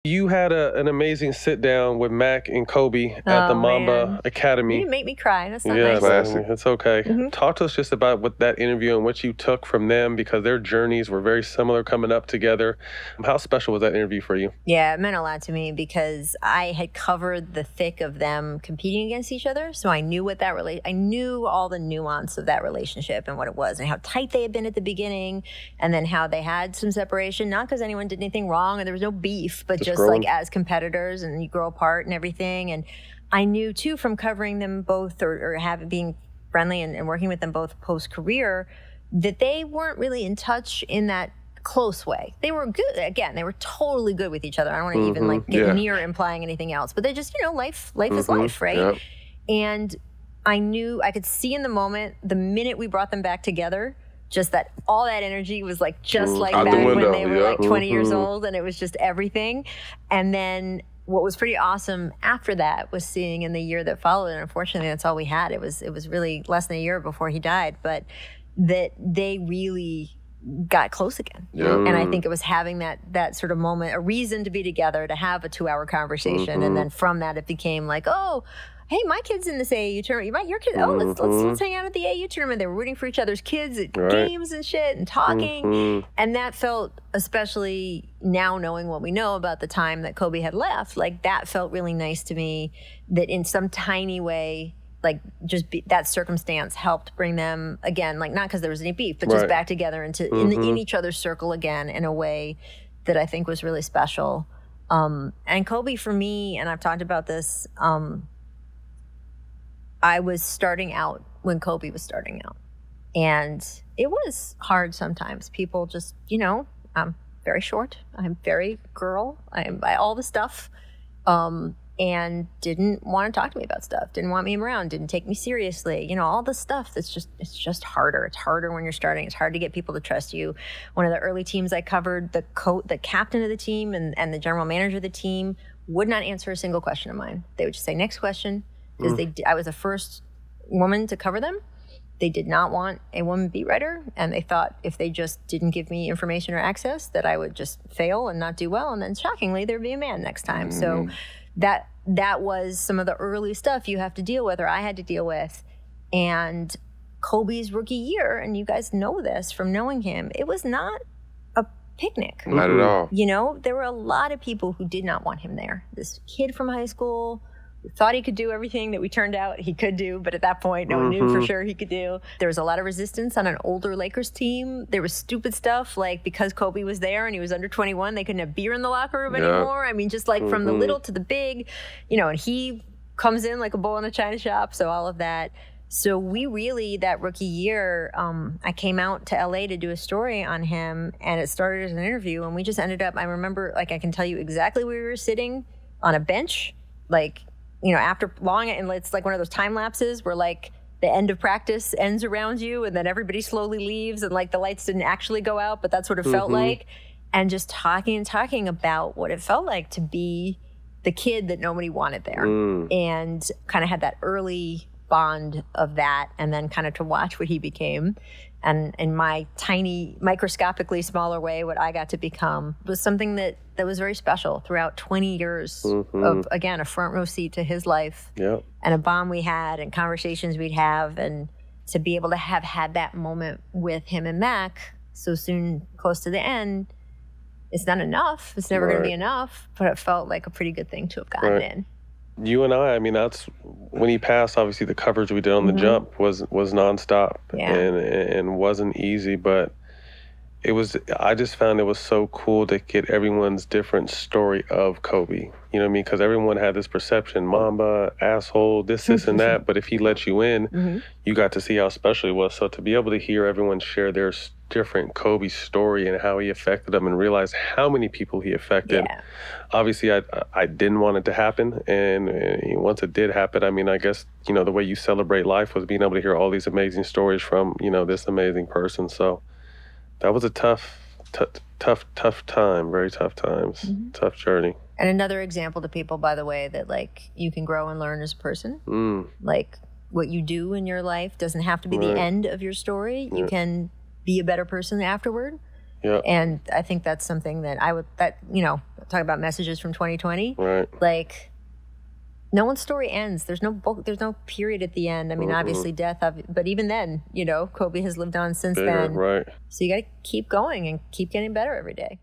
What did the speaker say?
You had an amazing sit down with Mac and Kobe at the Mamba Academy. You make me cry. That's not Yeah, nice. it's okay. Talk to us just about what that interview and what you took from them, because their journeys were very similar coming up together. How special was that interview for you? Yeah, it meant a lot to me because I had covered the thick of them competing against each other. So I knew what I knew all the nuance of that relationship and what it was and how tight they had been at the beginning, and then how they had some separation, not because anyone did anything wrong and there was no beef, but just like as competitors, and you grow apart and everything. And I knew too from covering them both or being friendly and working with them both post-career that they weren't really in touch in that close way. They were good. Again, they were totally good with each other. I don't want to even like get near implying anything else, but they just, life is life, right? Yep. And I knew, I could see in the moment, the minute we brought them back together, just that all that energy was like just like back when they were like 20 years old, and it was just everything. And then what was pretty awesome after that was seeing in the year that followed, and unfortunately that's all we had. It was really less than a year before he died, but that they really got close again. And I think it was having that sort of moment, a reason to be together, to have a 2-hour conversation. And then from that it became like, oh, hey, my kid's in this AAU tournament. Your kid, oh, let's hang out at the AAU tournament. They were rooting for each other's kids at games and shit and talking. And that felt, especially now knowing what we know about the time that Kobe had left, like that felt really nice to me, that in some tiny way, like that circumstance helped bring them again, like not because there was any beef, but just back together into in each other's circle again in a way that I think was really special. And Kobe for me, and I've talked about this, I was starting out when Kobe was starting out. And it was hard sometimes. People just, I'm very short. I'm very girl. I'm all the stuff. And didn't want to talk to me about stuff. Didn't want me around. Didn't take me seriously. All the stuff it's just harder. It's harder when you're starting. It's hard to get people to trust you. One of the early teams I covered, the captain of the team and the general manager of the team would not answer a single question of mine. They would just say, next question. Because I was the first woman to cover them. They did not want a woman beat writer, and they thought if they just didn't give me information or access that I would just fail and not do well, and then shockingly there'd be a man next time. So that was some of the early stuff you have to deal with, or I had to deal with. And Kobe's rookie year, and you guys know this from knowing him, it was not a picnic. Not at all. There were a lot of people who did not want him there. This kid from high school thought he could do everything that we turned out he could do, but at that point, no one knew for sure he could do. There was a lot of resistance on an older Lakers team. There was stupid stuff, like because Kobe was there and he was under 21, they couldn't have beer in the locker room anymore. I mean, just like from the little to the big, and he comes in like a bull in a china shop, so all of that. So we really, that rookie year, I came out to LA to do a story on him, and it started as an interview, and we just ended up, I remember, like I can tell you exactly where we were sitting on a bench, like, after long, and it's like one of those time lapses where like the end of practice ends around you and then everybody slowly leaves and like the lights didn't actually go out, but that's what it felt like. And just talking about what it felt like to be the kid that nobody wanted there. And kind of had that early bond of that, and then kind of to watch what he became. And in my tiny, microscopically smaller way, what I got to become was something that was very special throughout 20 years of, again, a front row seat to his life and a bond we had and conversations we'd have. And to be able to have had that moment with him and Mac so soon, close to the end, it's not enough. It's never going to be enough, but it felt like a pretty good thing to have gotten in. You and I mean, that's when he passed, obviously the coverage we did on the jump was nonstop and wasn't easy, but I just found it was so cool to get everyone's different story of Kobe. You know what I mean? Because everyone had this perception, Mamba, asshole, this and that, but if he let you in, you got to see how special he was. So to be able to hear everyone share their different Kobe story and how he affected them and realize how many people he affected. Obviously, I didn't want it to happen. And once it did happen, I mean, I guess, the way you celebrate life was being able to hear all these amazing stories from, this amazing person. So that was a tough time, very tough times, tough journey. And another example to people, by the way, that like you can grow and learn as a person. Like what you do in your life doesn't have to be the end of your story. You can be a better person afterward. Yeah. And I think that's something that talk about messages from 2020. Right. Like, no one's story ends. There's no book. There's no period at the end. I mean, obviously death, but even then, Kobe has lived on since then. Right. So you got to keep going and keep getting better every day.